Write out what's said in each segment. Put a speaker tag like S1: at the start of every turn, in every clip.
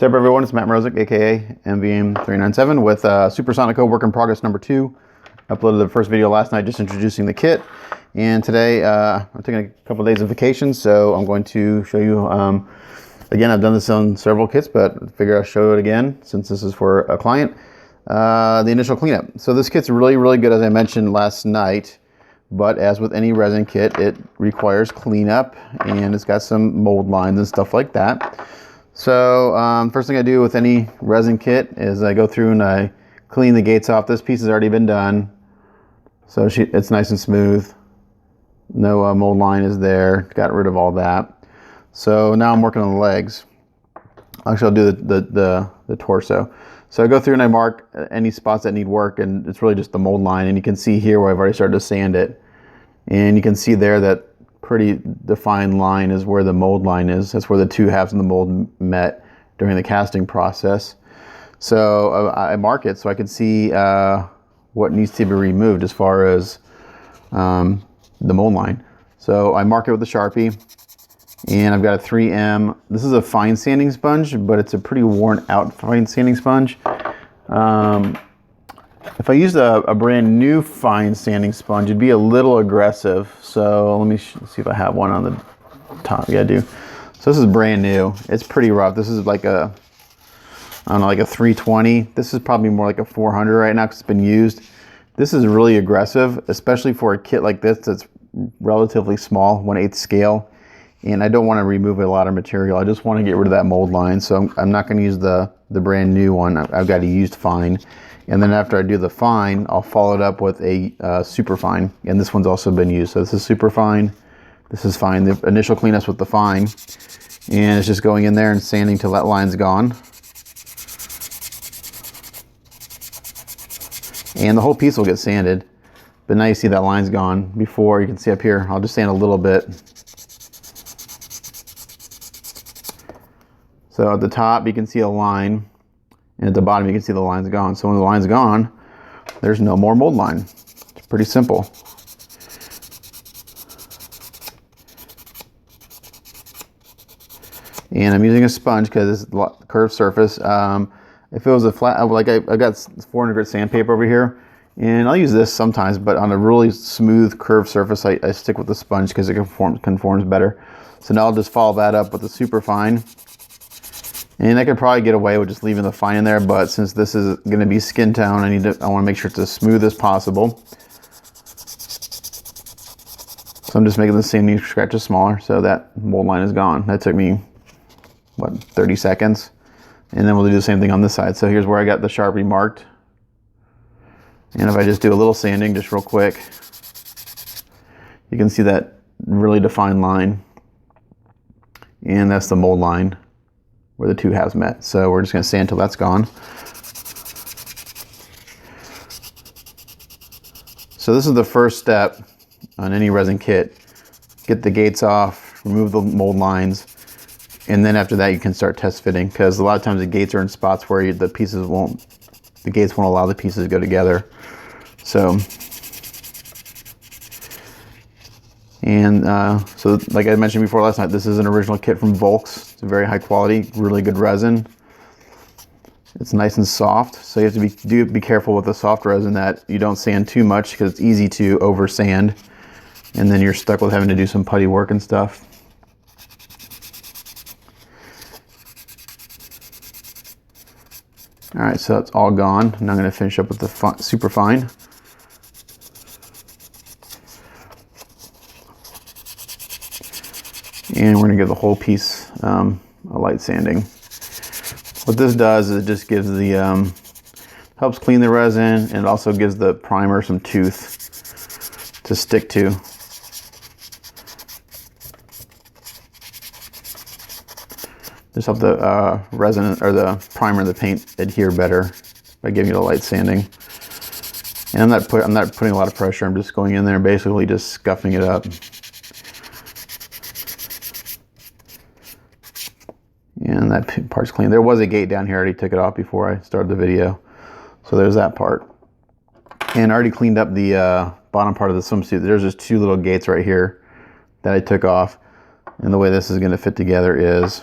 S1: What's up, everyone? It's Matt Mrozik, aka MVM397, with Super Sonico work in progress number 2. Uploaded the first video last night just introducing the kit, and today I'm taking a couple of days of vacation, so I'm going to show you again. I've done this on several kits, but I figure I'll show it again since this is for a client. The initial cleanup. So this kit's really good, as I mentioned last night, but as with any resin kit, it requires cleanup, and it's got some mold lines and stuff like that. So first thing I do with any resin kit is I go through and I clean the gates off. This piece has already been done, so it's nice and smooth. No mold line is there. Got rid of all that. So now I'm working on the legs. Actually, I'll do the torso. So I go through and I mark any spots that need work, and it's really just the mold line. And you can see here where I've already started to sand it, and you can see there that pretty defined line is where the mold line is. That's where the two halves of the mold met during the casting process. So I mark it so I can see what needs to be removed as far as the mold line. So I mark it with a Sharpie, and I've got a 3M. This is a fine sanding sponge, but it's a pretty worn out fine sanding sponge. If I used a brand new fine sanding sponge, it'd be a little aggressive. So let me see if I have one on the top. Yeah, I do. So this is brand new. It's pretty rough. This is like a, I don't know, like a 320. This is probably more like a 400 right now because it's been used. This is really aggressive, especially for a kit like this that's relatively small, 1/8 scale. And I don't want to remove a lot of material. I just want to get rid of that mold line. So I'm not going to use the brand new one. I've got a used fine. And then after I do the fine, I'll follow it up with a super fine. And this one's also been used. So this is super fine. This is fine. The initial cleanup's with the fine. And it's just going in there and sanding till that line's gone. And the whole piece will get sanded. But now you see that line's gone. Before, you can see up here, I'll just sand a little bit. So at the top, you can see a line. And at the bottom, you can see the line's gone. So when the line's gone, there's no more mold line. It's pretty simple. And I'm using a sponge because it's a curved surface. If it was a flat, like I got 400 grit sandpaper over here, and I'll use this sometimes, but on a really smooth curved surface, I stick with the sponge because it conforms better. So now I'll just follow that up with the super fine. And I could probably get away with just leaving the fine in there, but since this is going to be skin tone, I want to make sure it's as smooth as possible. So I'm just making the sanding scratches smaller so that mold line is gone. That took me, what, 30 seconds? And then we'll do the same thing on this side. So here's where I got the Sharpie marked. And if I just do a little sanding, just real quick, you can see that really defined line. And that's the mold line where the two halves met. So we're just going to sand till that's gone. So this is the first step on any resin kit. Get the gates off, remove the mold lines, and then after that you can start test fitting, because a lot of times the gates are in spots where the gates won't allow the pieces to go together. So like I mentioned before last night, this is an original kit from Volks. It's a very high quality, really good resin. It's nice and soft, so you have to be careful with the soft resin that you don't sand too much, because it's easy to over sand, and then you're stuck with having to do some putty work and stuff. All right, so it's all gone. Now I'm going to finish up with the super fine. And we're going to give the whole piece a light sanding. What this does is it just gives helps clean the resin, and it also gives the primer some tooth to stick to. Just help the resin or the primer and the paint adhere better by giving it a light sanding. And I'm not putting a lot of pressure. I'm just going in there and basically just scuffing it up. And that part's clean. There was a gate down here. I already took it off before I started the video. So there's that part. And I already cleaned up the bottom part of the swimsuit. There's just 2 little gates right here that I took off. And the way this is going to fit together is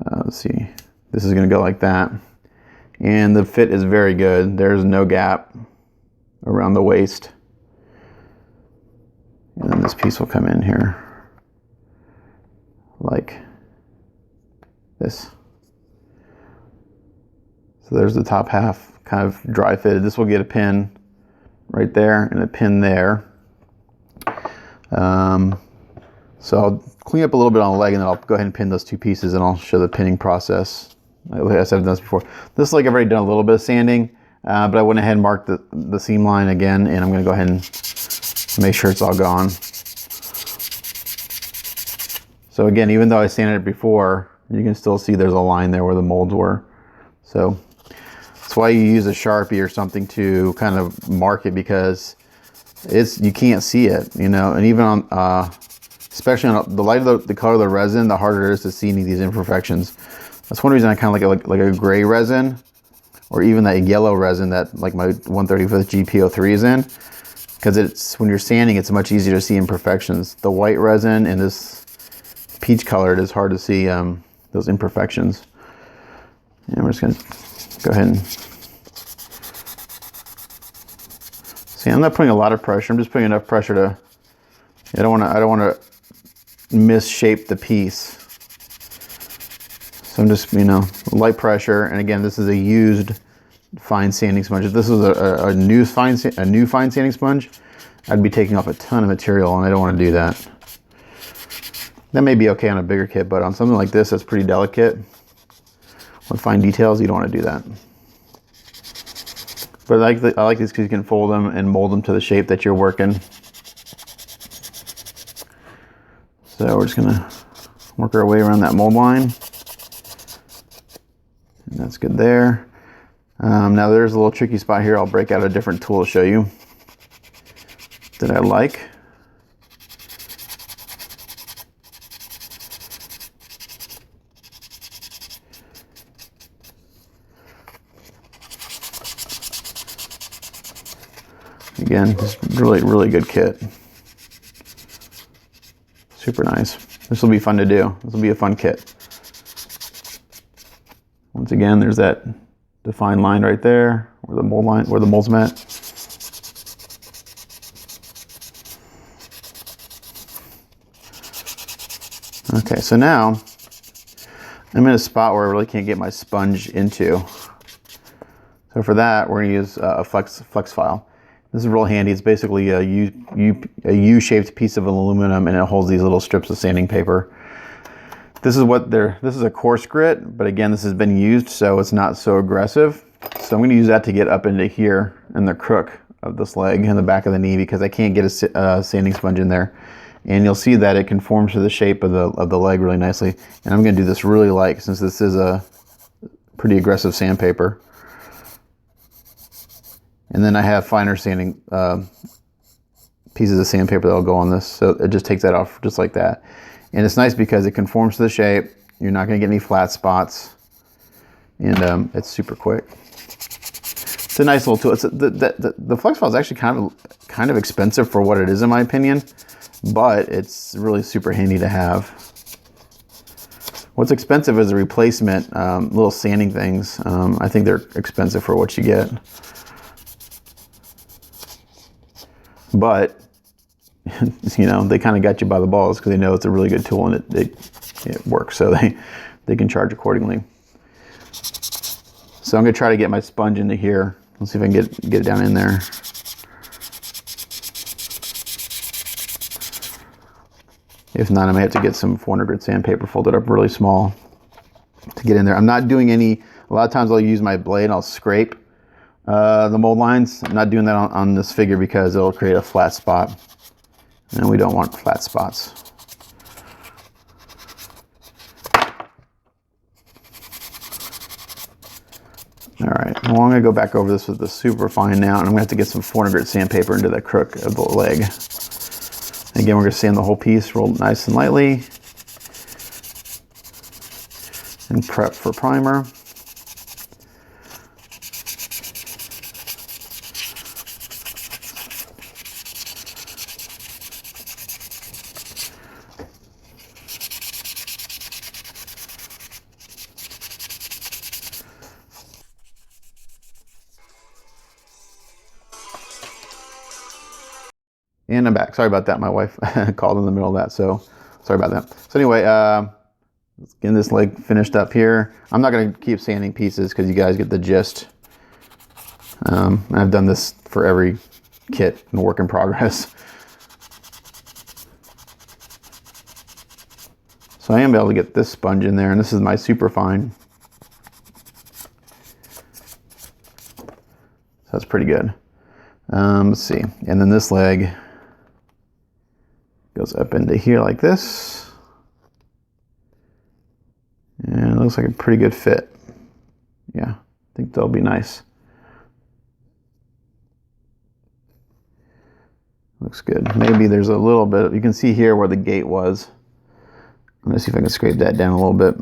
S1: Let's see, this is going to go like that, and the fit is very good. There's no gap around the waist, and then this piece will come in here like this. So there's the top half, kind of dry fitted. This will get a pin right there and a pin there. So I'll clean up a little bit on the leg, and then I'll go ahead and pin those two pieces, and I'll show the pinning process. Like I said, I've done this before. This, like, I've already done a little bit of sanding, but I went ahead and marked the seam line again, and I'm going to go ahead and make sure it's all gone. So again, even though I sanded it before, you can still see there's a line there where the molds were. So that's why you use a Sharpie or something to kind of mark it, because you can't see it, you know. And even on especially on the lighter the color of the resin, the harder it is to see any of these imperfections. That's one reason I kind of like a gray resin, or even that yellow resin that like my 1/35 GP03 is in, because it's, when you're sanding, it's much easier to see imperfections. The white resin and this peach colored is hard to see those imperfections. And we're just going to go ahead and see. I'm not putting a lot of pressure. I'm just putting enough pressure to. I don't want to misshape the piece. So I'm just, you know, light pressure. And again, this is a used fine sanding sponge. If this was a new fine sanding sponge, I'd be taking off a ton of material, and I don't want to do that. That may be okay on a bigger kit, but on something like this that's pretty delicate with fine details, you don't want to do that. But I like these because you can fold them and mold them to the shape that you're working. So we're just going to work our way around that mold line. And that's good there. Now there's a little tricky spot here. I'll break out a different tool to show you that I like. Again, just really good kit. Super nice. This will be fun to do. This will be a fun kit. Once again, there's that defined line right there where the mold's met. Okay, so now I'm in a spot where I really can't get my sponge into. So for that, we're going to use a flex file. This is real handy. It's basically a U-shaped piece of aluminum, and it holds these little strips of sanding paper. This is a coarse grit, but again, this has been used, so it's not so aggressive. So I'm going to use that to get up into here in the crook of this leg and the back of the knee, because I can't get a sanding sponge in there. And you'll see that it conforms to the shape of the leg really nicely. And I'm going to do this really light, since this is a pretty aggressive sandpaper. And then I have finer sanding pieces of sandpaper that'll go on this, so it just takes that off just like that. And it's nice because it conforms to the shape. You're not going to get any flat spots, and it's super quick. It's a nice little tool. The flex file is actually kind of expensive for what it is, in my opinion, but it's really super handy to have. What's expensive is the replacement little sanding things. I think they're expensive for what you get. But, you know, they kind of got you by the balls because they know it's a really good tool, and it works, so they can charge accordingly. So I'm going to try to get my sponge into here. Let's see if I can get it down in there. If not, I may have to get some 400 grit sandpaper folded up really small to get in there. I'm not doing a lot of times I'll use my blade and I'll scrape the mold lines. I'm not doing that on this figure because it'll create a flat spot, and we don't want flat spots. All right, well, I'm going to go back over this with the super fine now, and I'm going to have to get some 400 grit sandpaper into the crook of the leg. Again, we're going to sand the whole piece real nice and lightly and prep for primer. And I'm back. Sorry about that. My wife called in the middle of that, so sorry about that. So anyway, let's get this leg finished up here. I'm not going to keep sanding pieces because you guys get the gist. I've done this for every kit and work in progress. So I am able to get this sponge in there, and this is my super fine. So that's pretty good. Let's see. And then this leg goes up into here like this. And it looks like a pretty good fit. Yeah, I think that'll be nice. Looks good. Maybe there's a little bit, you can see here where the gate was. I'm gonna see if I can scrape that down a little bit.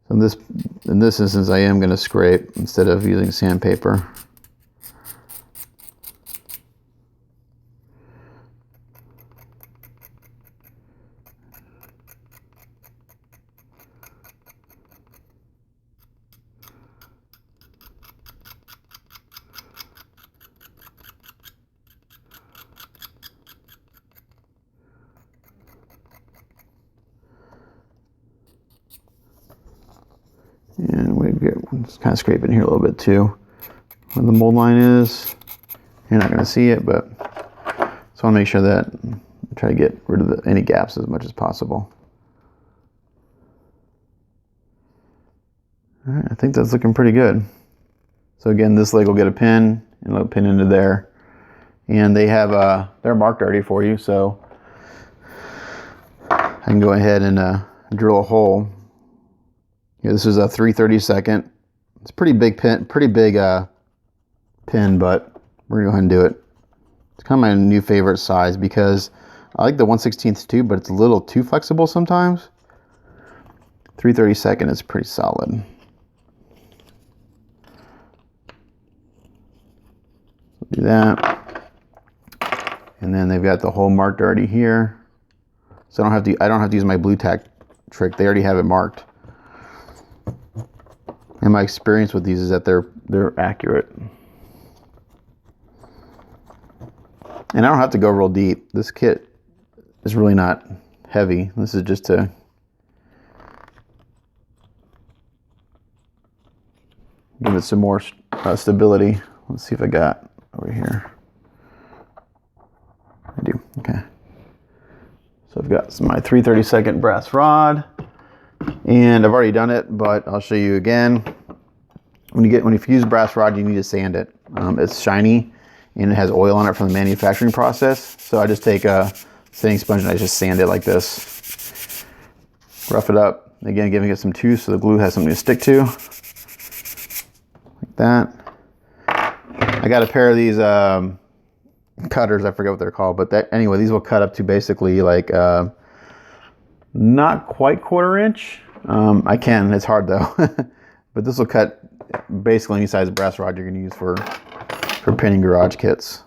S1: So in this instance, I am gonna scrape instead of using sandpaper. And we get just kind of scrape in here a little bit too. Where the mold line is, you're not going to see it, but just want to make sure that I try to get rid of any gaps as much as possible. All right, I think that's looking pretty good. So again, this leg will get a pin and it'll pin into there, and they have they're marked already for you, so I can go ahead and drill a hole. Yeah, this is a 3/32. It's a pretty big pin, pin, but we're gonna go ahead and do it. It's kind of my new favorite size because I like the 1/16 too, but it's a little too flexible sometimes. 3/32 is pretty solid. So do that, and then they've got the hole marked already here, so I don't have to use my blue tack trick. They already have it marked. And my experience with these is that they're accurate. And I don't have to go real deep. This kit is really not heavy. This is just to give it some more stability. Let's see if I got over here. I do, okay. So I've got my 3/32 brass rod. And I've already done it, but I'll show you again. When you use brass rod, you need to sand it. It's shiny and it has oil on it from the manufacturing process. So I just take a sanding sponge and I just sand it like this. Rough it up. Again, giving it some juice so the glue has something to stick to. Like that. I got a pair of these cutters. I forget what they're called, but anyway, these will cut up to basically like not quite 1/4 inch. I can, it's hard though. But this will cut basically any size brass rod you're going to use for pinning garage kits.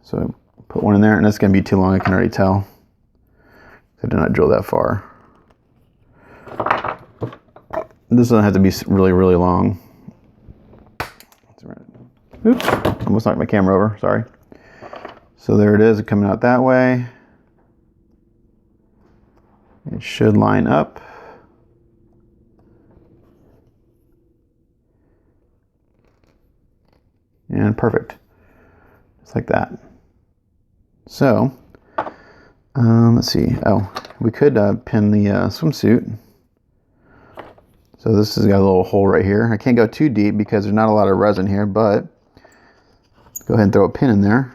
S1: So put one in there, and it's going to be too long, I can already tell. I did not drill that far. This doesn't have to be really, really long. Oops, almost knocked my camera over, sorry. So there it is, coming out that way. It should line up. And perfect. Just like that. So, let's see. Oh, we could pin the swimsuit. So this has got a little hole right here. I can't go too deep because there's not a lot of resin here, but go ahead and throw a pin in there.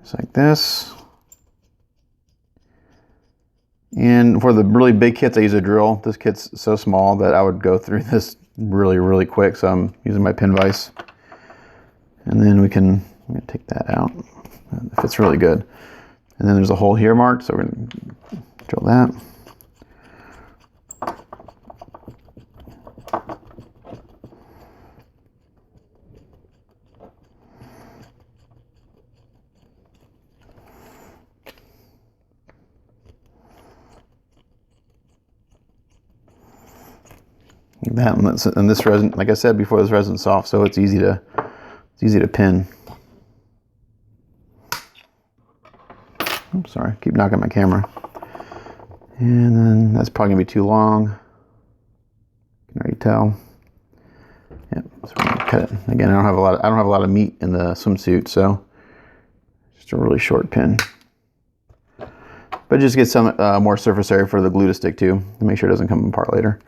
S1: Just like this. And for the really big kits, I use a drill. This kit's so small that I would go through this really, really quick. So I'm using my pin vise. And then I'm gonna take that out. It fits really good. And then there's a hole here marked, so we're gonna drill that. That and this resin, like I said before, this resin's soft, so it's easy to pin. Oops, sorry, keep knocking my camera. And then that's probably gonna be too long. You can already tell. Yep, so we're gonna cut it. Again, I don't have a lot of meat in the swimsuit, so just a really short pin. But just get some more surface area for the glue to stick to make sure it doesn't come apart later.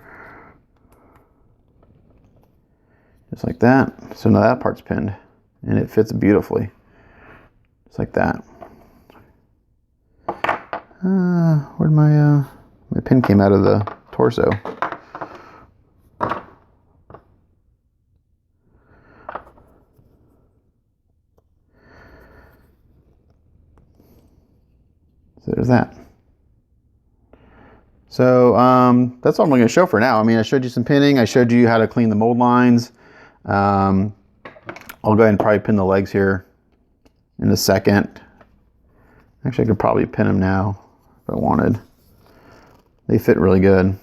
S1: Just like that. So now that part's pinned, and it fits beautifully. Just like that. Where'd my pin came out of the torso? So there's that. So that's all I'm going to show for now. I mean, I showed you some pinning. I showed you how to clean the mold lines. I'll go ahead and probably pin the legs here in a second. Actually, I could probably pin them now if I wanted. They fit really good.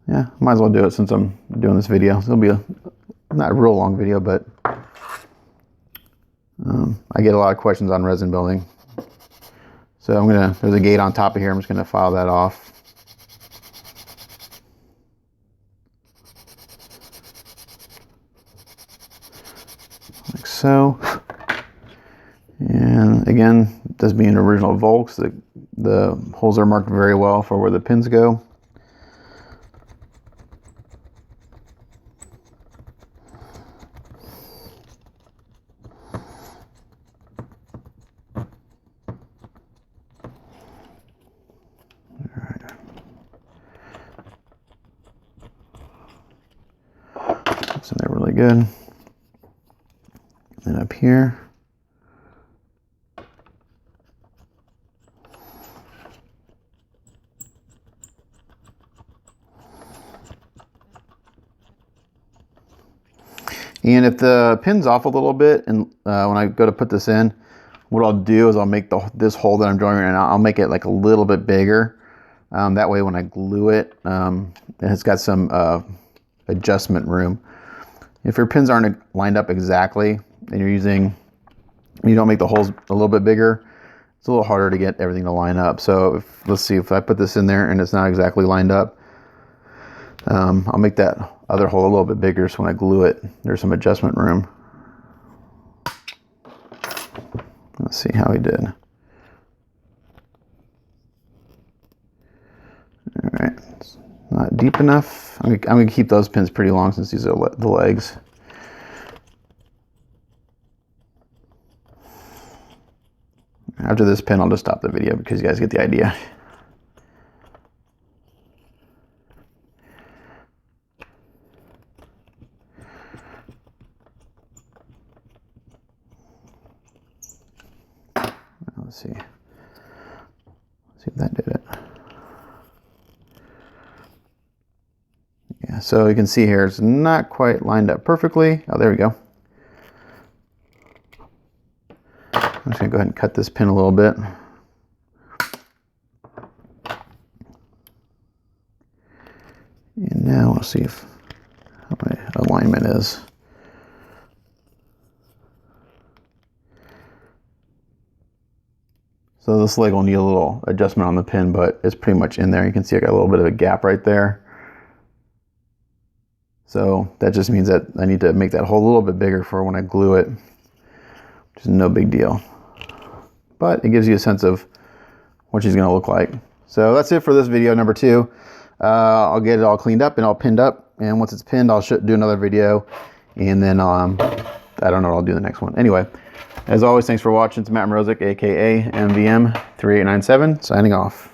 S1: Yeah, might as well do it since I'm doing this video. It'll be not a real long video, but I get a lot of questions on resin building. So there's a gate on top of here. I'm just gonna file that off. Like so. And again, this being original Volks, the holes are marked very well for where the pins go. So they're really good. And up here. And if the pin's off a little bit, and when I go to put this in, what I'll do is I'll make this hole that I'm drawing right now, I'll make it like a little bit bigger. That way when I glue it, it's got some adjustment room. If your pins aren't lined up exactly and you don't make the holes a little bit bigger, it's a little harder to get everything to line up. So let's see, if I put this in there and it's not exactly lined up, I'll make that other hole a little bit bigger so when I glue it, there's some adjustment room. Let's see how he did. All right, it's not deep enough. I'm gonna keep those pins pretty long since these are the legs. After this pin, I'll just stop the video because you guys get the idea. Let's see. Let's see if that did it. Yeah, so you can see here it's not quite lined up perfectly. Oh, there we go. I'm just gonna go ahead and cut this pin a little bit. And now we'll see how my alignment is. So this leg will need a little adjustment on the pin, but it's pretty much in there. You can see I got a little bit of a gap right there. So that just means that I need to make that hole a little bit bigger for when I glue it, which is no big deal. But it gives you a sense of what she's gonna look like. So that's it for this video number 2. I'll get it all cleaned up and all pinned up. And once it's pinned, I'll do another video. And then I don't know what I'll do the next one. Anyway, as always, thanks for watching. It's Matt Mrozik, aka MVM3897, signing off.